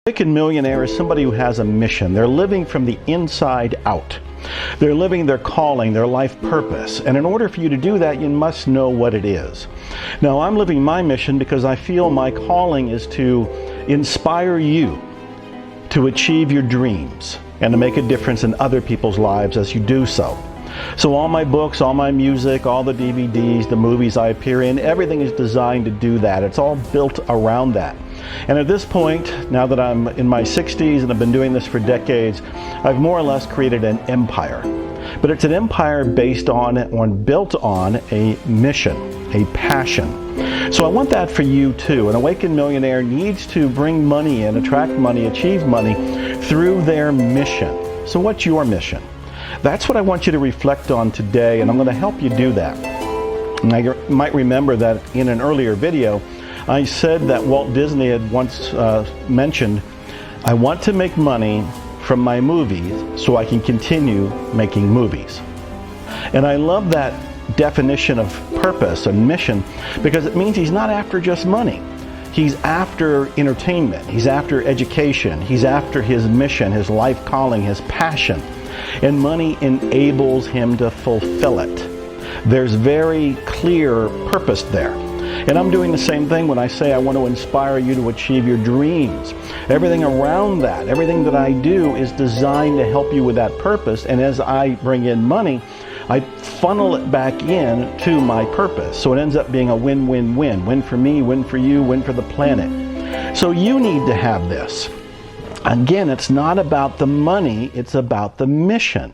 Awakened Millionaire is somebody who has a mission. They're living from the inside out. They're living their calling, their life purpose. And in order for you to do that, you must know what it is. Now, I'm living my mission because I feel my calling is to inspire you to achieve your dreams and to make a difference in other people's lives as you do so. So all my books, all my music, all the DVDs, the movies I appear in, everything is designed to do that. It's all built around that. And at this point, now that I'm in my 60s and I've been doing this for decades, I've more or less created an empire. But it's an empire based on and built on a mission, a passion. So I want that for you too. An awakened millionaire needs to bring money in, attract money, achieve money through their mission. So what's your mission? That's what I want you to reflect on today, and I'm going to help you do that. And you might remember that in an earlier video, I said that Walt Disney had once mentioned, I want to make money from my movies so I can continue making movies. And I love that definition of purpose and mission because it means he's not after just money. He's after entertainment. He's after education. He's after his mission, his life calling, his passion. And money enables him to fulfill it. There's very clear purpose there. And I'm doing the same thing when I say I want to inspire you to achieve your dreams. Everything around that, everything that I do is designed to help you with that purpose. And as I bring in money, I funnel it back in to my purpose. So it ends up being a win-win-win. Win for me, win for you, win for the planet. So you need to have this. Again, it's not about the money, it's about the mission.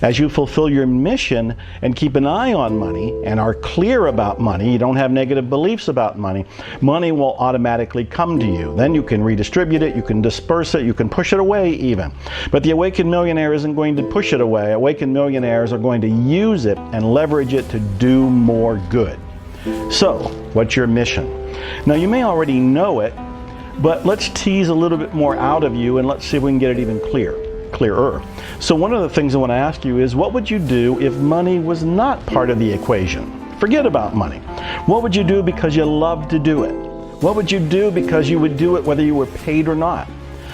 As you fulfill your mission and keep an eye on money and are clear about money, you don't have negative beliefs about money, money will automatically come to you. Then you can redistribute it, you can disperse it, you can push it away even. But the awakened millionaire isn't going to push it away. Awakened millionaires are going to use it and leverage it to do more good. So, what's your mission? Now, you may already know it, but let's tease a little bit more out of you and let's see if we can get it even clearer. So one of the things I want to ask you is, what would you do if money was not part of the equation? Forget about money. What would you do because you love to do it? What would you do because you would do it whether you were paid or not?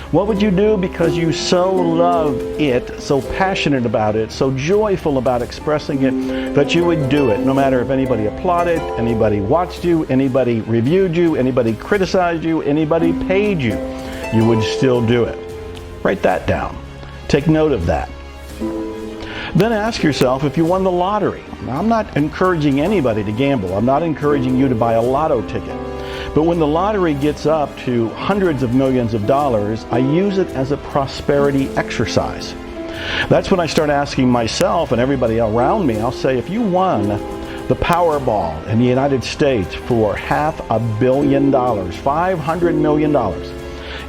What would you do because you so love it, so passionate about it, so joyful about expressing it, that you would do it no matter if anybody applauded, anybody watched you, anybody reviewed you, anybody criticized you, anybody paid you, you would still do it. Write that down. Take note of that. Then ask yourself if you won the lottery. Now, I'm not encouraging anybody to gamble. I'm not encouraging you to buy a lotto ticket. But when the lottery gets up to hundreds of millions of dollars, I use it as a prosperity exercise. That's when I start asking myself and everybody around me, I'll say, if you won the Powerball in the United States for $500 million, $500 million,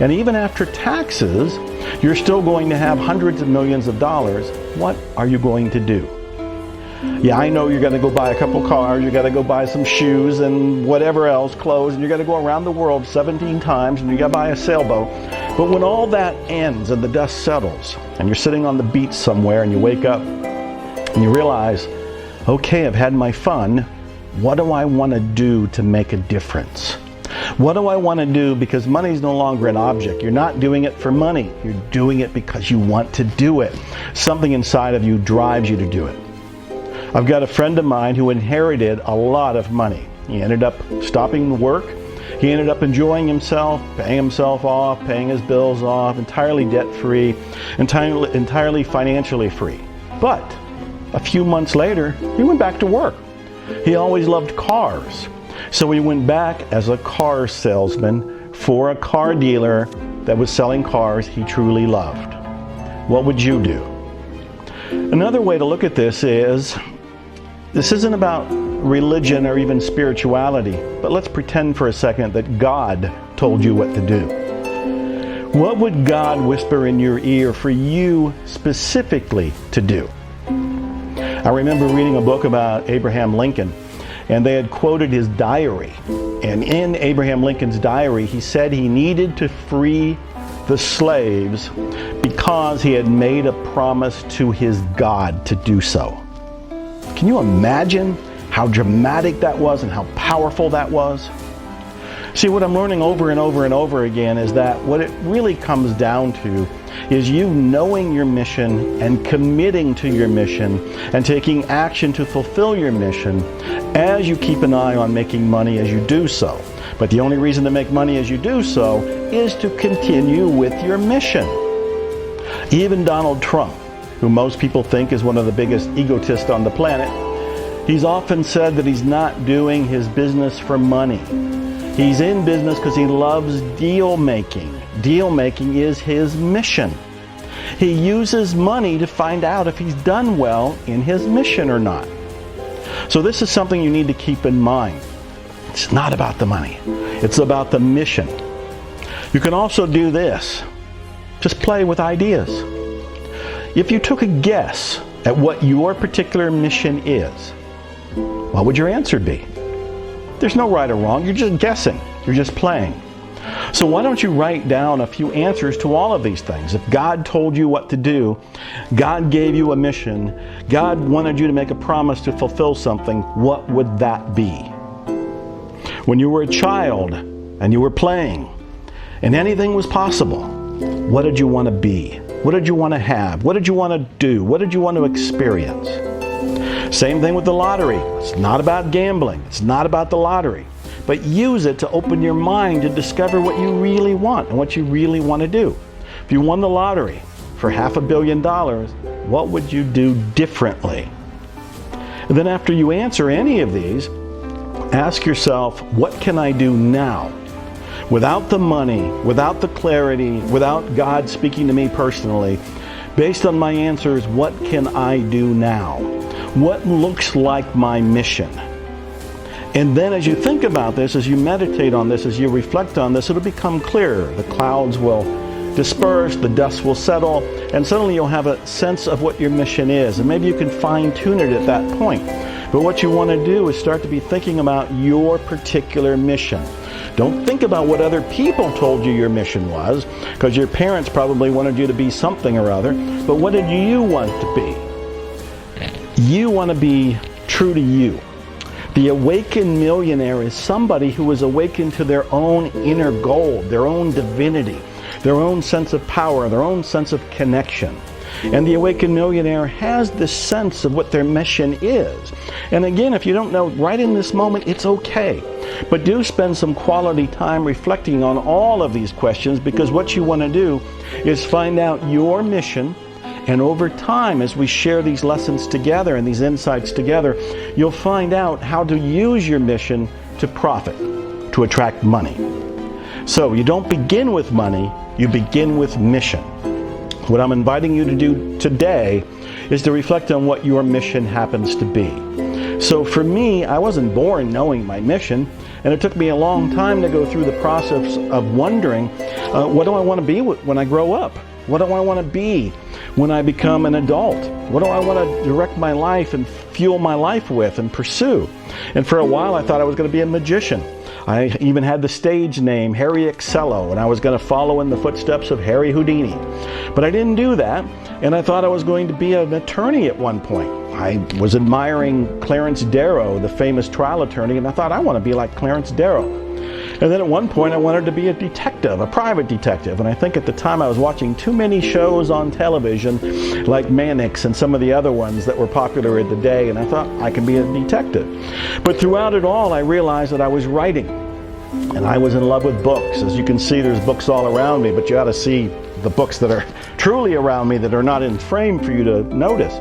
and even after taxes, you're still going to have hundreds of millions of dollars, what are you going to do? Yeah, I know you're going to go buy a couple cars, you got to go buy some shoes and whatever else, clothes, and you're going to go around the world 17 times and you got to buy a sailboat. But when all that ends and the dust settles and you're sitting on the beach somewhere and you wake up and you realize, okay, I've had my fun, what do I want to do to make a difference? What do I want to do? Because money is no longer an object. You're not doing it for money. You're doing it because you want to do it. Something inside of you drives you to do it. I've got a friend of mine who inherited a lot of money. He ended up stopping work. He ended up enjoying himself, paying himself off, paying his bills off, entirely debt-free, entirely financially free. But a few months later, he went back to work. He always loved cars. So he went back as a car salesman for a car dealer that was selling cars he truly loved. What would you do? Another way to look at this isn't about religion or even spirituality, but let's pretend for a second that God told you what to do. What would God whisper in your ear for you specifically to do? I remember reading a book about Abraham Lincoln, and they had quoted his diary. And in Abraham Lincoln's diary, he said he needed to free the slaves because he had made a promise to his God to do so. Can you imagine how dramatic that was and how powerful that was? See, what I'm learning over and over and over again is that what it really comes down to is you knowing your mission and committing to your mission and taking action to fulfill your mission as you keep an eye on making money as you do so. But the only reason to make money as you do so is to continue with your mission. Even Donald Trump, who most people think is one of the biggest egotists on the planet, he's often said that he's not doing his business for money. He's in business because he loves deal making. Deal making is his mission. He uses money to find out if he's done well in his mission or not. So this is something you need to keep in mind. It's not about the money. It's about the mission. You can also do this. Just play with ideas. If you took a guess at what your particular mission is, what would your answer be? There's no right or wrong. You're just guessing. You're just playing. So why don't you write down a few answers to all of these things? If God told you what to do, God gave you a mission, God wanted you to make a promise to fulfill something, what would that be? When you were a child and you were playing and anything was possible, what did you want to be? What did you want to have? What did you want to do? What did you want to experience? Same thing with the lottery. It's not about gambling. It's not about the lottery. But use it to open your mind to discover what you really want and what you really want to do. If you won the lottery for $500 million, what would you do differently? And then after you answer any of these, ask yourself, what can I do now? Without the money, without the clarity, without God speaking to me personally, based on my answers, what can I do now? What looks like my mission? And then as you think about this, as you meditate on this, as you reflect on this, it'll become clearer. The clouds will disperse, the dust will settle, and suddenly you'll have a sense of what your mission is. And maybe you can fine-tune it at that point. But what you want to do is start to be thinking about your particular mission. Don't think about what other people told you your mission was, because your parents probably wanted you to be something or other. But what did you want to be? You want to be true to you. The awakened millionaire is somebody who is awakened to their own inner gold, their own divinity, their own sense of power, their own sense of connection. And the awakened millionaire has this sense of what their mission is. And again, if you don't know right in this moment, it's okay. But do spend some quality time reflecting on all of these questions, because what you want to do is find out your mission. And over time, as we share these lessons together and these insights together, you'll find out how to use your mission to profit, to attract money. So you don't begin with money, you begin with mission. What I'm inviting you to do today is to reflect on what your mission happens to be. So for me, I wasn't born knowing my mission, and it took me a long time to go through the process of wondering, what do I want to be when I grow up? What do I want to be when I become an adult? What do I want to direct my life and fuel my life with and pursue? And for a while I thought I was going to be a magician. I even had the stage name Harry Excello, and I was going to follow in the footsteps of Harry Houdini. But I didn't do that, and I thought I was going to be an attorney at one point. I was admiring Clarence Darrow, the famous trial attorney, and I thought I want to be like Clarence Darrow. And then at one point I wanted to be a detective, a private detective. And I think at the time I was watching too many shows on television like Mannix and some of the other ones that were popular at the day. And I thought I could be a detective. But throughout it all, I realized that I was writing. And I was in love with books. As you can see, there's books all around me, but you ought to see the books that are truly around me that are not in frame for you to notice.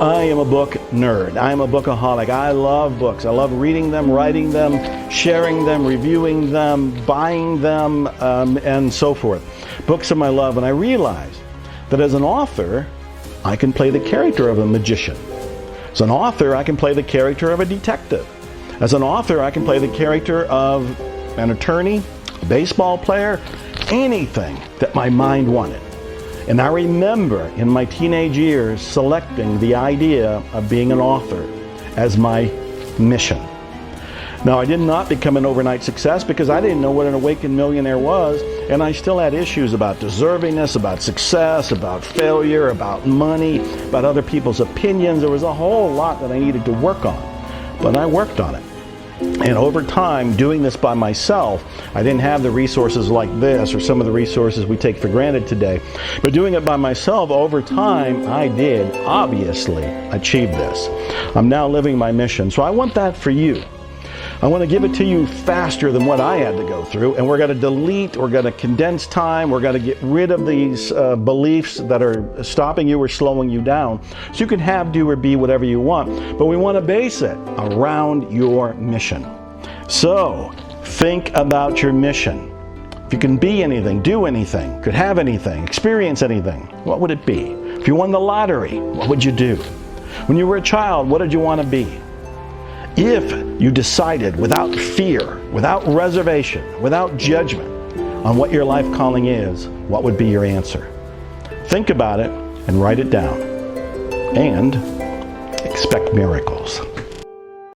I am a book nerd. I am a bookaholic. I love books. I love reading them, writing them, sharing them, reviewing them, buying them, and so forth. Books are my love, and I realized that as an author, I can play the character of a magician. As an author, I can play the character of a detective. As an author, I can play the character of an attorney, a baseball player, anything that my mind wanted. And I remember in my teenage years selecting the idea of being an author as my mission. Now, I did not become an overnight success because I didn't know what an awakened millionaire was, and I still had issues about deservingness, about success, about failure, about money, about other people's opinions. There was a whole lot that I needed to work on, but I worked on it. And over time, doing this by myself, I didn't have the resources like this or some of the resources we take for granted today. But doing it by myself, over time, I did obviously achieve this. I'm now living my mission. So I want that for you. I want to give it to you faster than what I had to go through. And we're going to delete, we're going to condense time, we're going to get rid of these beliefs that are stopping you or slowing you down. So you can have, do, or be whatever you want. But we want to base it around your mission. So think about your mission. If you can be anything, do anything, could have anything, experience anything, what would it be? If you won the lottery, what would you do? When you were a child, what did you want to be? If you decided without fear, without reservation, without judgment on what your life calling is, what would be your answer? Think about it and write it down. And expect miracles.